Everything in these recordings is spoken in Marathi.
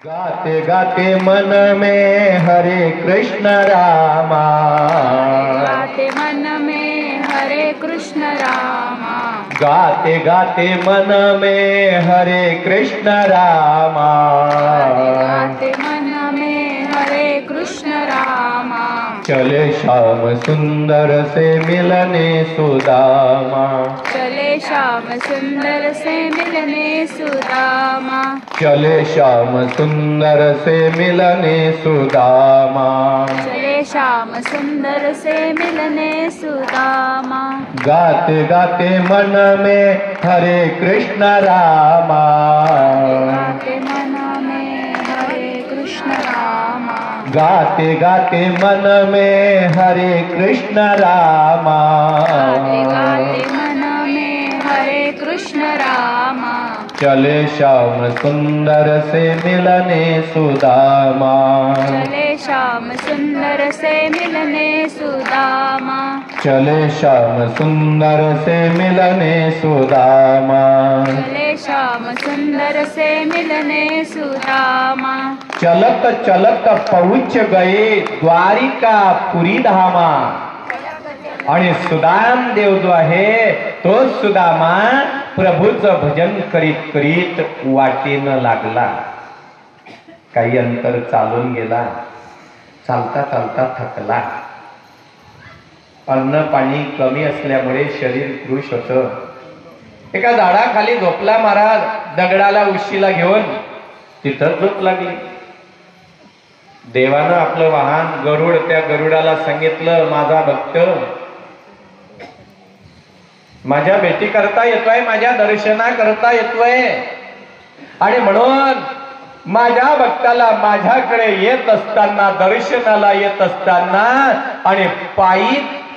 गाते गाते मन में हरे कृष्ण रामा, गाते मन में हरे कृष्ण रामा, गाते गाते मन में हरे कृष्ण रामा, गाते मन में हरे कृष्ण रामा। चले श्याम सुंदर से मिलने सुदामा, चले श्याम सुंदर से मिलने सुदामा, चले श्याम सुंदर से मिलने सुदामा, चले श्याम सुंदर से मिलने सुदामा। गाते गाते मन में हरे कृष्ण रामा, गाते मन में हरे कृष्ण रामा, गाते गाते मन में हरे कृष्ण रामा, गाते गाते मन में हरे कृष्ण रामा। चले श्याम सुंदर से मिलने सुदामा, चले श्याम सुंदर से मिलने सुदामा, चले श्याम सुंदर से मिलने सुदामा, चले श्याम सुंदर से मिलने सुदामा। चलत चलत पहुँच गए द्वारिकापुरी धामा, आणि सुदाम देव जो आहे तो सुदामा प्रभूचं भजन करीत करीत वाटेनं लागला. काही अंतर चालून गेला, चालता चालता थकला. अन्न पाणी कमी असल्यामुळे शरीर कृश होतं. एका झाडाखाली झोपला महाराज, दगडाला उशीला घेऊन तिथं झोप लागली. देवानं आपलं वाहन गरुड, त्या गरुडाला सांगितलं, माझा भक्त माझ्या भेटी करता येतोय, माझ्या दर्शना करता येतोय, आणि म्हणून माझ्या भक्ताला माझ्याकडे येत असताना, दर्शनाला येत असताना आणि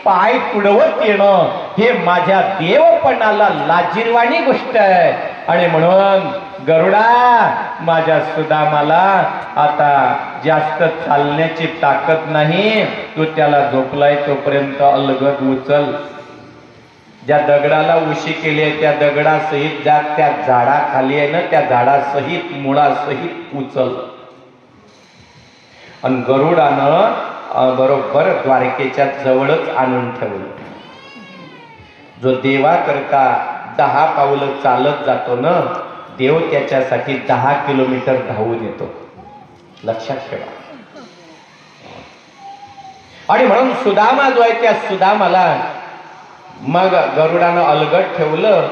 पाय पुढवत येणं हे माझ्या देवपणाला लाजिरवाणी गोष्ट आहे. आणि म्हणून गरुडा, माझ्या सुदामाला आता जास्त चालण्याची ताकद नाही, तू त्याला झोपलाय तोपर्यंत अलगद उचल. ज्या दगडाला उशी केली आहे त्या दगडासहित जा, त्या झाडाखाली आहे ना, त्या झाडासहित मुळासहित उचल. आणि गरुडानं बरोबर द्वारकेच्या जवळच आणून ठेवलं. जो देवाकरता 10 पावलं चालत जातो ना, देव त्याच्यासाठी 10 किलोमीटर धावून येतो. लक्षात ठेवा. आणि म्हणून सुदामा जो आहे त्या सुदामाला मग गरुडानं अलगट ठेवलं.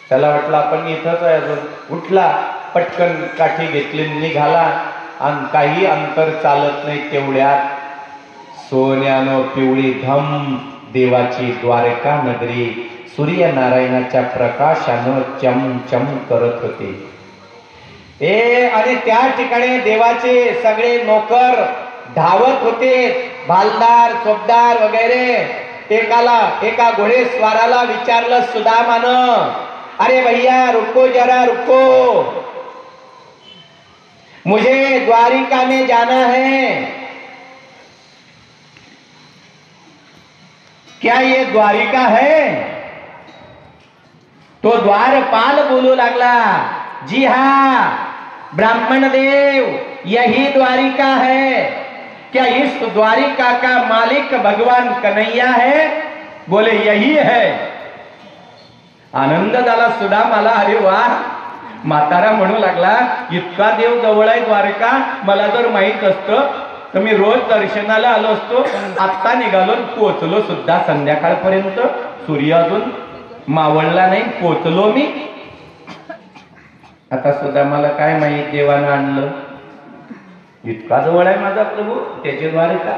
त्याला वाटलं आपण इथंच आहे अजून. उठला, पटकन काठी घेतली, निघाला. आणि काही अंतर चालत नाही तेवढ्यात सोन्यानं पिवळी धम देवाची द्वारका नगरी सूर्यनारायणाच्या प्रकाशानं चमचम करत होते. आणि त्या ठिकाणी देवाचे सगळे नोकर धावत होते, भालदार, चोपदार वगैरे. एका घोडेस्वाराला विचारलं सुदामानं, अरे भैया रुको जरा रुको, मुझे द्वारिका में जाना है, क्या ये द्वारिका है? तो द्वारपाल बोलू लागला, जी हाँ ब्राह्मण देव, यही द्वारिका है. क्या इस द्वारिका का मालिक भगवान कन्हैया है? बोले यही है. आनंद झाला सुदामाला. अरे वा. म्हातारा म्हणू लागला, इतका देव जवळ आहे द्वारका, मला जर माहित असतं तर मी रोज दर्शनाला आलो असतो. आत्ता निघालो, पोचलो सुद्धा संध्याकाळपर्यंत. सूर्य अजून मावळला नाही, पोचलो मी. आता सुद्धा मला काय माहित देवानं आणलं, इतका जवळ आहे माझा प्रभू, त्याचे द्वारका.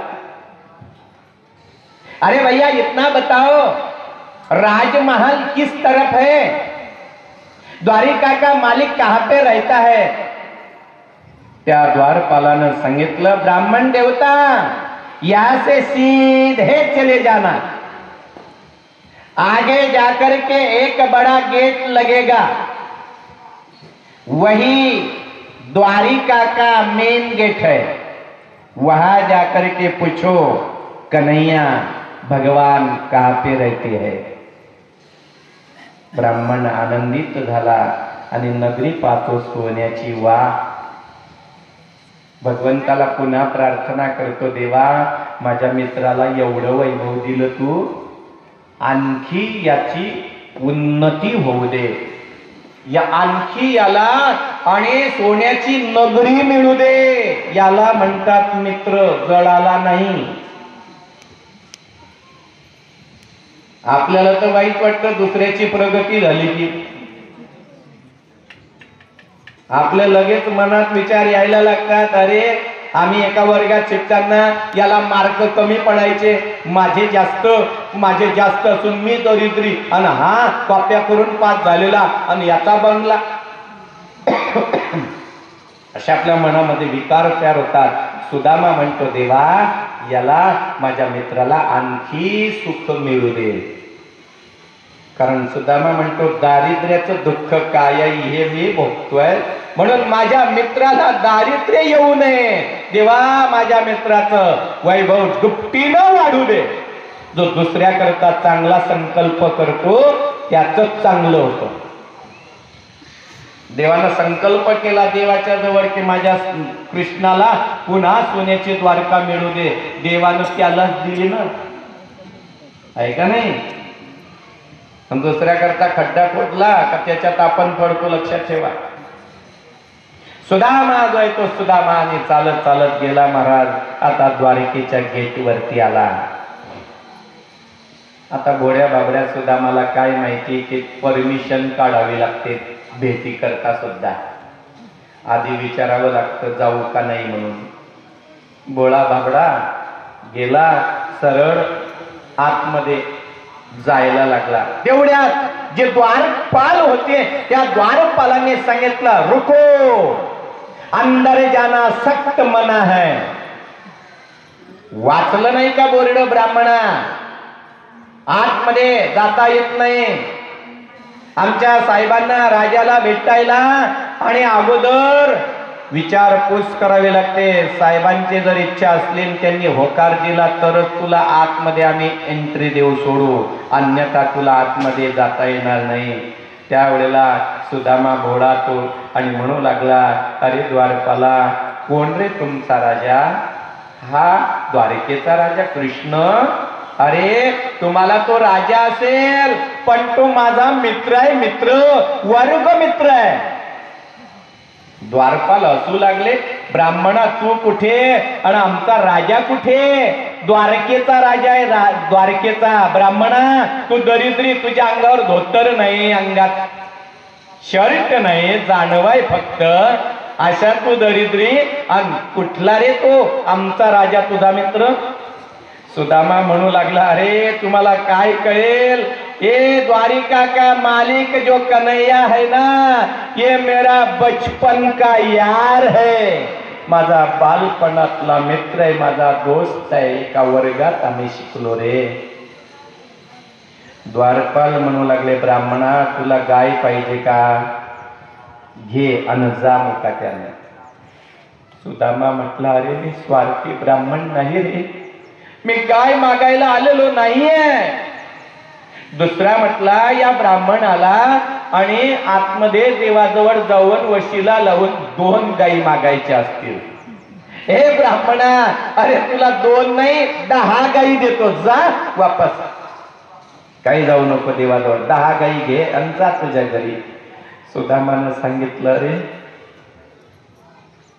अरे भैया इतना बताओ, राजमहल किस तरफ है? द्वारिका का मालिक कहां पे रहता है? त्या द्वारपालानं सांगितलं, ब्राह्मण देवता, यहां से सीधे चले जाना, आगे जाकर के एक बड़ा गेट लगेगा, वही द्वारिका का मेन गेट है. वहां जाकर के पूछो कन्हैया भगवान कहां पे रहते हैं. ब्राह्मण आनंदित झाला आणि नगरी पाहतो सोन्याची. वा, भगवंताला पुन्हा प्रार्थना करतो, देवा माझ्या मित्राला एवढं वैभव दिलं तू, आणखी याची उन्नती होऊ दे, या आणखी याला आणि सोन्याची नगरी मिळू दे. याला म्हणतात मित्र, जळाला नाही. आपल्याला तर वाईट वाटतं दुसऱ्याची प्रगती झाली की, आपल्या लगेच मनात विचार यायला लागतात, अरे आम्ही एका वर्गात शिकताना याला मार्क कमी पडायचे, माझे जास्त असून मी दरिद्री, आणि हा कॉप्या करून पास झालेला आणि याचा बंगला. अशा आपल्या मनामध्ये विकार तयार होतात. सुदामा म्हणतो, देवा याला माझ्या मित्राला आणखी सुख मिळू दे. कारण सुदामा म्हणतो, दारिद्र्याचं दुःख काय हे मी भोगतोय, म्हणून माझ्या मित्राला दारिद्र्य येऊ नये. देवा माझ्या मित्राचं वैभव दुपटीनं वाढू दे. जो दुसऱ्याकरता चांगला संकल्प करतो त्याच चांगलं होतं. देवानं संकल्प केला देवाच्या जवळ की माझ्या कृष्णाला पुन्हा सोन्याची द्वारका मिळू दे. देवानं त्यालाच दिली ना, आहे का नाही? दुसऱ्याकरता खड्डा खोदला का त्याच्यात आपण पडतो, लक्षात ठेवा. सुदामा जो आहे तो सुदामा आणि चालत चालत गेला महाराज. आता द्वारकेच्या गेटवरती आला. आता भोळ्या बाबड्या सुदामाला काय माहिती की परमिशन काढावी लागते भेटी करता सुद्धा. आधी विचारावं लागतं जाऊ का नाही म्हणून. भोळा बाबडा गेला, सरळ आतमध्ये जायला लागला. तेवढ्यात जे द्वारपाल होते त्या द्वारपालाने सांगितलं, रुको, अंदर जाना सक्त मना है. वाचलं नाही का बोर्ड ब्राह्मणा? आतमध्ये जाता येत नाही. आमच्या साहेबांना राजाला भेटायला आणि अगोदर विचारपूस करावी लागते. साहेबांची जर इच्छा असली त्यांनी होकार दिला तरच तुला आतमध्ये आम्ही एंट्री देऊ सोडू, अन्यथा तुला आतमध्ये जाता येणार नाही. त्यावेळेला सुदामा भोळा तो आणि म्हणू लागला, अरे द्वारपाला, कोण रे तुमचा राजा? हा द्वारकेचा राजा कृष्ण. अरे तुम्हाला तो राजा असेल पण तो माझा मित्र आहे, मित्र, वर्ग मित्र आहे. द्वारपाल हसू लागले, ब्राह्मणा तू कुठे आणि आमचा राजा कुठे? द्वारकेचा राजा आहे, द्वारकेचा. ब्राह्मणा तू दरिद्री, तुझ्या अंगावर धोतर नाही, अंगात शर्ट नाही, जाणवाय फक्त, अशा तू दरिद्री, आणि कुठला रे तो आमचा राजा तुझा मित्र? सुदामा म्हणू लागला, अरे तुम्हाला काय कळेल, ये द्वारिका का मालिक जो कन्हैया है ना, ये मेरा बचपन का यार है, माझा बालपणातला मित्र आहे, माझा दोस्त आहे, एका वर्गात आम्ही शिकलो रे. द्वारपाल म्हणू लागले, ब्राह्मणा तुला गाय पाहिजे का? घे अन जा मुकाट्याने. सुदामा म्हटला, अरे मी स्वार्थी ब्राह्मण नाही रे, मी गाय मागायला आलेलो नाहीये. दुसरा म्हटला, या ब्राह्मणाला आणि आतमध्ये देवाजवळ जाऊन वशीला लावून 2 गायी मागायच्या असतील. हे ब्राह्मणा, अरे तुला 2 नाही 10 गायी देतो, जा वापस, काही जाऊ नको देवाजवळ, 10 गायी घे आणि जा तुझ्या घरी. सुदामानं सांगितलं, अरे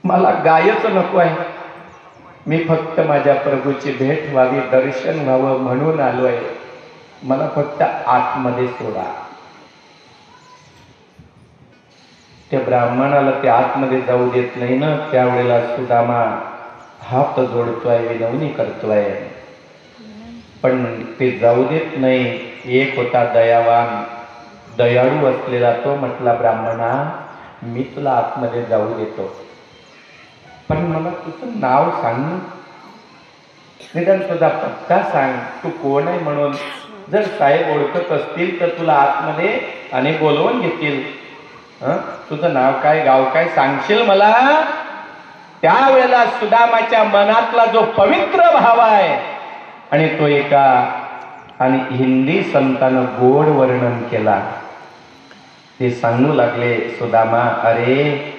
मला गायच नको आहे, मी फक्त माझ्या प्रभूची भेट व्हावी, दर्शन व्हावं म्हणून आलोय, मला फक्त आतमध्ये सोडा. त्या ब्राह्मणाला ते आतमध्ये जाऊ देत नाही ना. त्यावेळेला सुदामा हात जोडतोय, विनवणी करतोय, पण ते जाऊ देत नाही. एक होता दयावान, दयाळू असलेला, तो म्हटला, ब्राह्मणा मी तुला आतमध्ये जाऊ देतो, पण मला तुझं नाव सांग, निदान तुझा पत्ता सांग, तू कोण आहे म्हणून. जर साहेब ओळखत असतील तर तुला आतमध्ये आणि बोलवून घेतील. तुझं नाव काय, गाव काय सांगशील मला? त्यावेळेला सुदामाच्या मनातला जो पवित्र भाव आहे आणि तो एका आणि हिंदी संतानं गोड वर्णन केला. ते सांगू लागले, सुदामा, अरे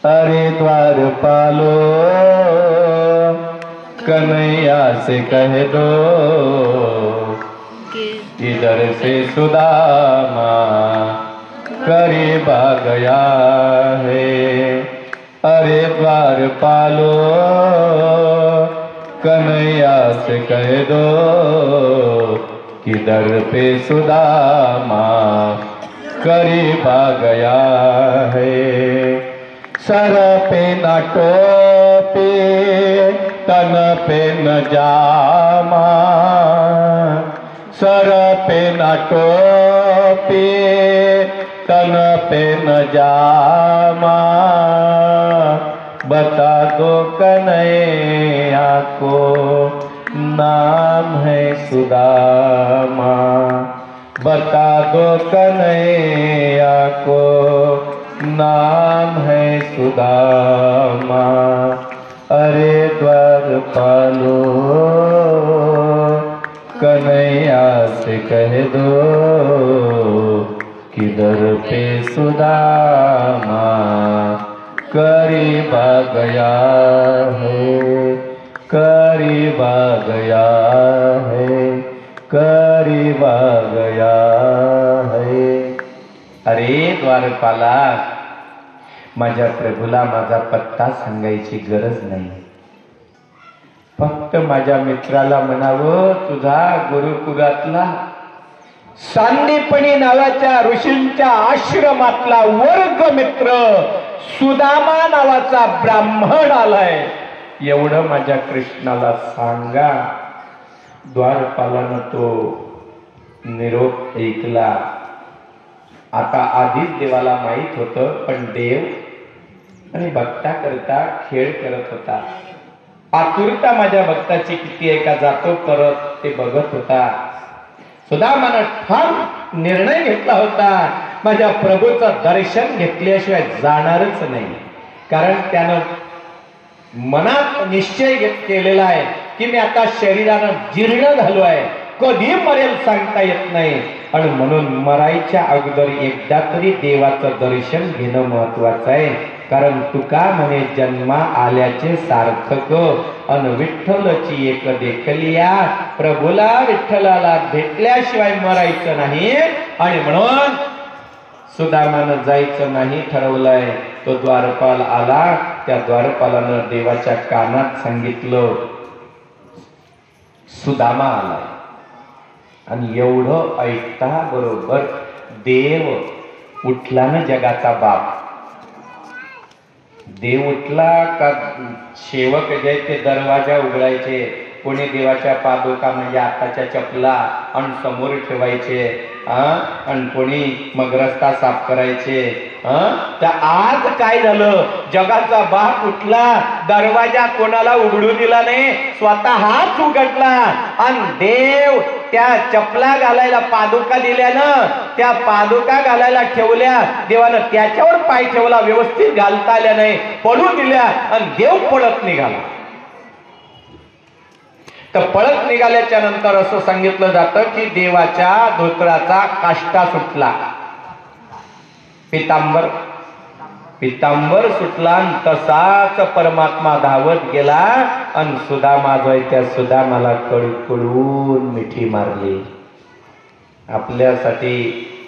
अरे द्वारपालो कन्हैया से कह दो इधर से सुदामा करीब आ गया है। अरे द्वारपालो कन्हैया से कह दो कि दर पे सुदामा करीब आ गया है। सर पे न टोपी तन पे न जामा, सर पे न टोपी तन पे न जामा, बता दो कन्हैया को नाम है सुदामा, बता दो कन्हैया को नाम है सुदामा। अरे द्वारपालो कन्हैया से कह दो किधर पे सुदामा करीब आ गया है, करीब आ गया है, करीब आ गया है। अरे द्वारपाला, माझ्या प्रभूला माझा पत्ता सांगायची गरज नाही, फक्त माझ्या मित्राला म्हणावं तुझा गुरुकुलातला सांदीपणी नावाच्या ऋषींच्या आश्रमातला वर्ग मित्र सुदामा नावाचा ब्राह्मण आलाय, एवढं माझ्या कृष्णाला सांगा. द्वारपालानं तो निरोप ऐकला. आता आधीच देवाला माहित होतं, पण देव आणि भक्ता करता खेळ करत होता. आतुरता माझ्या भक्ताची किती आहे का जातो परत ते बघत होता. सुदामानं ठाम निर्णय घेतला होता, माझ्या प्रभूचं दर्शन घेतल्याशिवाय जाणारच नाही. कारण त्यानं मनात निश्चय केलेला आहे की मी आता शरीरानं जीर्ण झालो आहे, कधी मरेल सांगता येत नाही. आणि म्हणून मरायच्या अगोदर एकदा तरी देवाचं दर्शन घेणं महत्वाचं आहे. कारण तुका म्हणे जन्मा आल्याचे सार्थक अन विठ्ठलची एक देखलिया, प्रभूला विठ्ठलाला भेटल्याशिवाय मरायचं नाही. आणि म्हणून सुदामानं जायचं नाही ठरवलंय. तो द्वारपाल आला. त्या द्वारपालानं देवाच्या कानात सांगितलं सुदामा आलाय. आणि एवढं ऐकता बरोबर देव उठला ना, जगाचा बाप. देव उठला का सेवक जे ते दरवाजा उघडायचे, कोणी देवाच्या पादुका म्हणजे आताच्या चपला आणि समोर ठेवायचे, आणि कोणी मग रस्ता साफ करायचे. तर आज काय झालं, जगाचा बाप उठला, दरवाजा कोणाला उघडू दिला नाही, स्वतः हाच उघडला. आणि देव त्या चपला घालायला पादुका दिल्यानं त्या पादुका घालायला ठेवल्या, देवानं त्याच्यावर पाय ठेवला, व्यवस्थित घालता आल्या नाही, पडू दिल्या आणि देव पळत निघाला. तर पळत निघाल्याच्या नंतर असं सांगितलं जातं की देवाच्या धोतराचा काष्टा सुटला, पितांबर सुटला. तसाच परमात्मा धावत गेला आणि सुदामा जो आहे त्या सुदामाला कडकडून मिठी मारली. आपल्यासाठी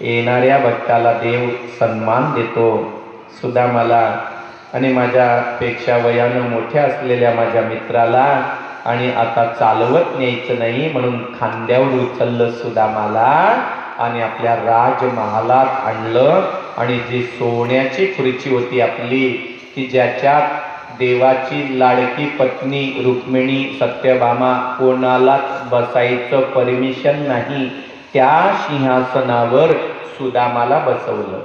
येणाऱ्या भक्ताला देव सन्मान देतो. सुदामाला आणि माझ्यापेक्षा वयानं मोठ्या असलेल्या माझ्या मित्राला आणि आता चालवत न्यायचं नाही म्हणून खांद्यावर उचललं सुदामाला आणि आपल्या राजमहालात आणलं. आणि जी सोन्याची खुर्ची होती आपली, की ज्याच्यात देवाची लाडकी पत्नी रुक्मिणी सत्यभामा कोणालाच बसायचं परमिशन नाही, त्या सिंहासनावर सुदामाला बसवलं.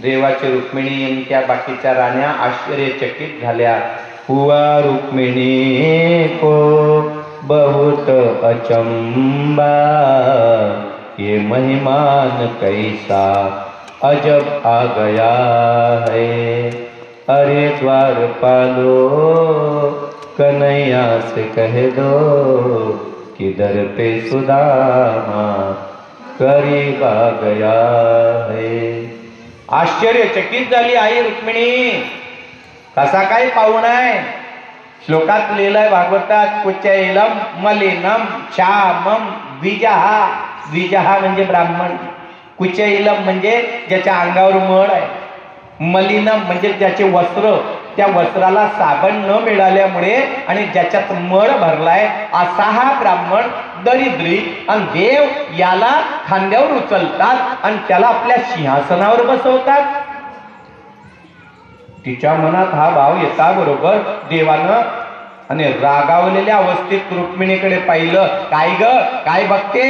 देवाची रुक्मिणी त्या बाकीच्या राण्या आश्चर्यचकित झाल्या. हुआ रुक्मिणी को बहुत अचंबा, ये मेहमान कैसा अजब आ गया है. अरे द्वारपालो कन्हैया से कह दो कि दर पे सुदामा करीब आ गया है. आश्चर्यचकित झाली आई रुक्मिणी, कसा काय पाहुणा आहे? श्लोकात लिहिलंय भागवतात, कुचैलम मलिनम श्यामम द्विजहा. द्विजहा म्हणजे ब्राह्मण, कुचैलम म्हणजे ज्याच्या अंगावर मळ आहे, मलिनम म्हणजे ज्याचे वस्त्र, त्या वस्त्राला साबण न मिळाल्यामुळे आणि ज्याच्यात मळ भरलाय असा हा ब्राह्मण दरिद्री. आणि देव याला खांद्यावर उचलतात आणि त्याला आपल्या सिंहासनावर बसवतात. तिच्या मनात हा भाव येता बरोबर देवानं आणि रागावलेल्या अवस्थेत रुक्मिणीकडे पाहिलं. काय ग, काय बघते?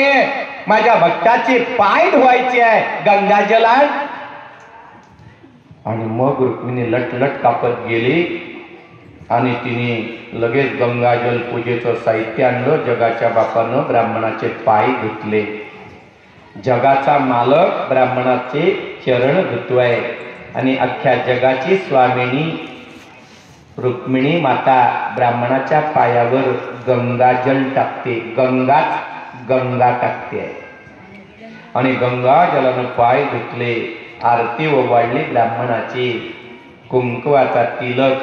माझ्या भक्ताचे पाय धुवायचे आहे, गंगाजलात. आणि मग रुक्मिणी लटलट कापत गेली आणि तिने लगेच गंगाजल पूजेचं साहित्य आणलं. जगाच्या बापानं ब्राह्मणाचे पाय धुतले. जगाचा मालक ब्राह्मणाचे चरण धुतवाय आणि अख्ख्या जगाची स्वामिनी रुक्मिणी माता ब्राह्मणाच्या पायावर गंगाजल टाकते. गंगा टाकते आणि गंगा जलानं पाय धुतले. आरती ओवाळली ब्राह्मणाची. कुंकवाचा तिलक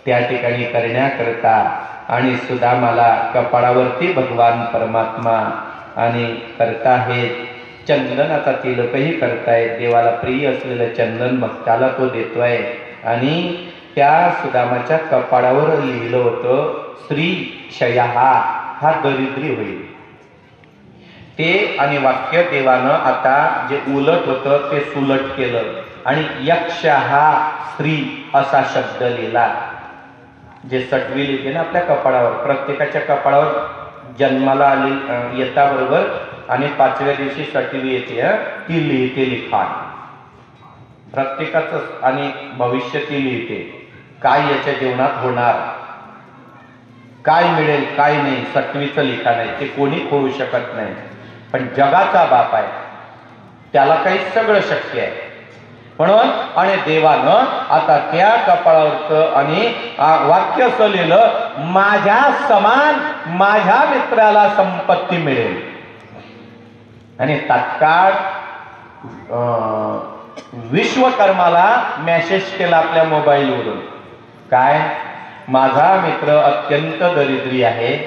त्या ठिकाणी करण्याकरता आणि सुदामाला कपाळावरती भगवान परमात्मा आणि करता हे चंदनाचा तिलकही करतायत. देवाला प्रिय असलेलं चंदन भक्ताला तो देतोय. आणि त्या सुदामाच्या कपाळावर लिहिलं होतं श्री क्षयहा, हा दरिद्री होईल. ते आणि वाक्य देवानं आता जे उलट होतं ते सुलट केलं आणि यक्ष हा श्री असा शब्द लिहिला. जे सटवी लिहिते ना आपल्या कपाळावर, प्रत्येकाच्या कपाळावर जन्माला आली येता बरोबर आणि 5व्या दिवशी सटवी येते, ती लिहिते लिखाण प्रत्येकाचं आणि भविष्य ती लिहिते. काय याच्या जीवनात होणार, काय मिळेल काय नाही, सटवीचं लिखाण आहे. ते कोणी खोडू शकत नाही. पण जगाचा बाप आहे, त्याला काही सगळं शक्य आहे. म्हणून आणि देवानं आता त्या कपाळावरचं आणि वाक्य असं लिहिलं, माझ्या समान माझ्या मित्राला संपत्ती मिळेल. आणि तात्काळ विश्वकर्माला मेसेज केला आपल्या मोबाईलवरून, काय, माझा मित्र अत्यंत दरिद्री आहे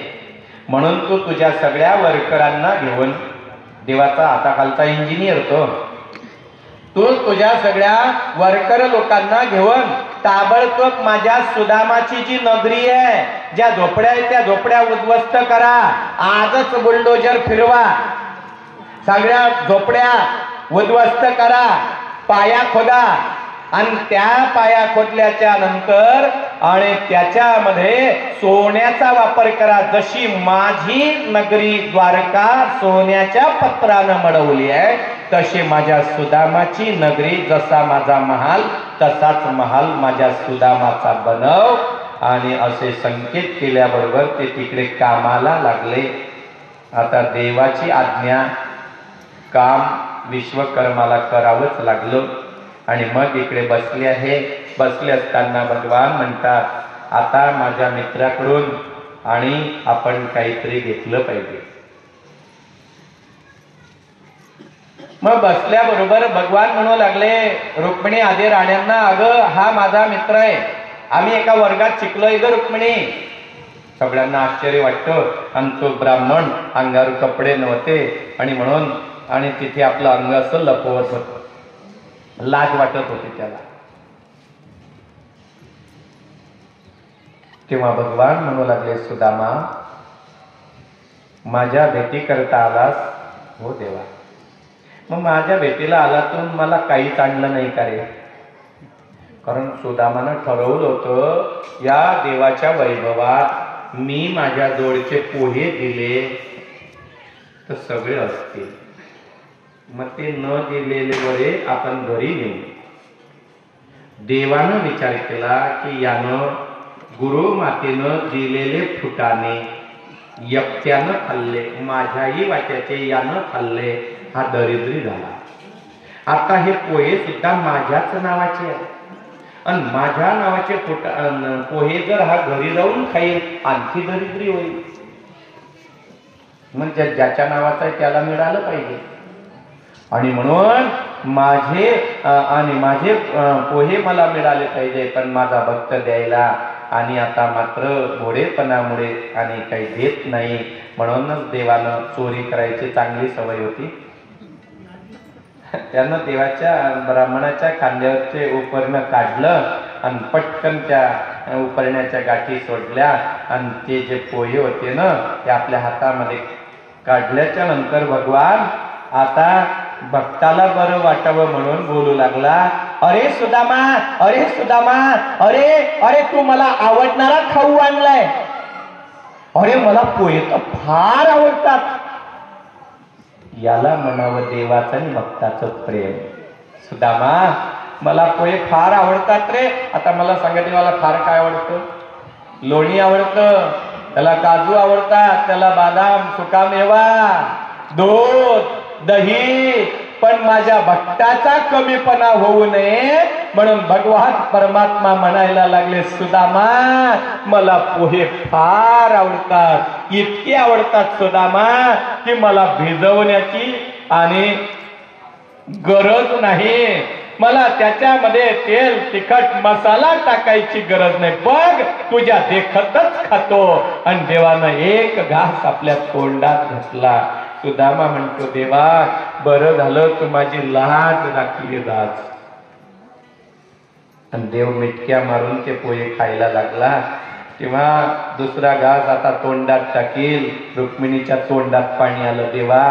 म्हणून तू तुझ्या सगळ्या वर्करांना घेऊन, देवाचा हाताखालचा इंजिनियर तू तुझ्या सगळ्या वर्कर लोकांना घेऊन ताबडतोब माझ्या सुदामाची जी नगरी आहे, ज्या झोपड्या आहेत त्या झोपड्या उद्ध्वस्त करा. आजच बुलडोजर फिरवा, सगळ्या झोपड्या उद्ध्वस्त करा, पाया खोदा आणि त्या पाया खोदल्याच्या नंतर आणि त्याच्यामध्ये सोन्याचा वापर करा. जशी माझी नगरी द्वारका सोन्याच्या पत्रानं मडवली आहे, तशी माझ्या सुदामाची नगरी, जसा माझा महाल तसाच महाल माझ्या सुदामाचा बनव. आणि असे संकेत केल्याबरोबर ते तिकडे कामाला लागले. आता देवाची आज्ञा, काम विश्वकर्माला करावंच लागलं. आणि मग इकडे बसले आहे. बसले असताना भगवान म्हणतात, आता माझ्या मित्राकडून आणि आपण काहीतरी घेतलं पाहिजे. मग बसल्याबरोबर भगवान म्हणू लागले रुक्मिणी आधी राण्यांना, अगं हा माझा मित्र आहे, आम्ही एका वर्गात शिकलोय ग रुक्मिणी. सगळ्यांना आश्चर्य वाटतं. आणि तो ब्राह्मण अंगावर कपडे नव्हते आणि म्हणून आणि तिथे आपलं अंग असं लपवत होत, लाज वाटत होती त्याला. तेव्हा भगवान म्हणू लागले, सुदामा माझ्या भेटी करता आलास? हो देवा. मग माझ्या भेटीला आला तर मला काहीच आणलं नाही का रे? कारण सुदामानं ठरवलं होतं, या देवाच्या वैभवात मी माझ्या जोडचे पोहे दिले तर सगळे असतील, मग ते न दिलेले वडे आपण घरी नेऊ. देवानं विचार केला की यानं गुरु मातेनं दिलेले फुटाणे एकट्यानं खाल्ले, माझ्याही वाट्याचे यानं खाल्ले, हा दरिद्री झाला. आता हे पोहे सुद्धा माझ्याच नावाचे आहे आणि माझ्या नावाचे पोहे जर हा घरी जाऊन खाईल आणखी दरिद्री होईल. म्हणजे ज्याच्या नावाचं आहे त्याला मिळालं पाहिजे. आणि म्हणून माझे आणि माझे पोहे मला मिळाले पाहिजे, पण माझा भक्त द्यायला आणि आता मात्र भोळेपणामुळे आणि काही देत नाही. म्हणूनच देवानं चोरी करायची चांगली सवय होती. त्यानं देवाच्या ब्राह्मणाच्या खांद्यावरचे उपरणं काढलं आणि पटकन त्या उपरण्याच्या गाठी सोडल्या आणि ते जे पोहे होते ना ते आपल्या हातामध्ये काढल्याच्या नंतर भगवान आता भक्ताला बरं वाटावं म्हणून बोलू लागला, अरे सुदामा, अरे सुदामा, अरे अरे तू मला आवडणारा खाऊ आणलाय. अरे मला पोहे तर फार आवडतात. याला म्हणावं देवाचं आणि भक्ताचं प्रेम. सुदामा, मला पोहे फार आवडतात रे. आता मला सांगा मला फार काय आवडतं? लोणी आवडतं, त्याला काजू आवडतात, त्याला बदाम, सुकामेवा, दूध, दही. पण माझ्या भक्ताचा कमीपणा होऊ नये म्हणून भगवान परमात्मा म्हणायला लागले, सुदामा मला पोहे फार आवडतात. इतके आवडतात सुदामा की मला भिजवण्याची आणि गरज नाही. मला त्याच्यामध्ये तेल, तिखट, मसाला टाकायची गरज नाही. बघ तुझ्या देखतच खातो. आणि देवानं एक घास आपल्या तोंडात घातला. सुदामा म्हणतो, देवा बरं झालं तू माझी लाज राखली लाज. आणि देव मिटक्या मारून ते पोहे खायला लागला. तेव्हा दुसरा घास आता तोंडात टाकील. रुक्मिणीच्या तोंडात पाणी आलं. देवा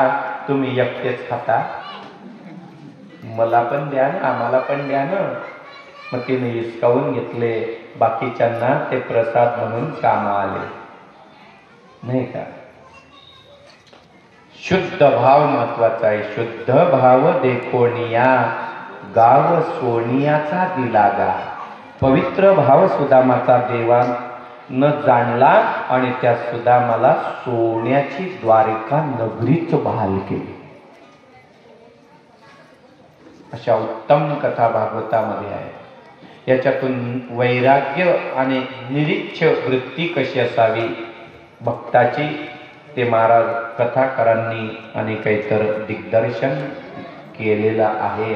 तुम्ही एकटेच खाता, मला पण द्या ना, आम्हाला पण द्या ना. मग तिने हिसकावून घेतले. बाकीच्यांना ते प्रसाद म्हणून काम आले नाही का. शुद्ध भाव महत्वाचा आहे. शुद्ध भाव देखोनिया गाव सोनियाचा दिला गा. पवित्र भाव सुदामाचा देवा न जाणला आणि त्या सुदामाला सोन्याची द्वारिका नगरीच बहाल केली. अशा उत्तम कथा भागवतामध्ये आहे. याच्यातून वैराग्य आणि निरीच्छ वृत्ती कशी असावी भक्ताची ते महाराज कथाकारांनी आणि काहीतर दिग्दर्शन केलेलं आहे.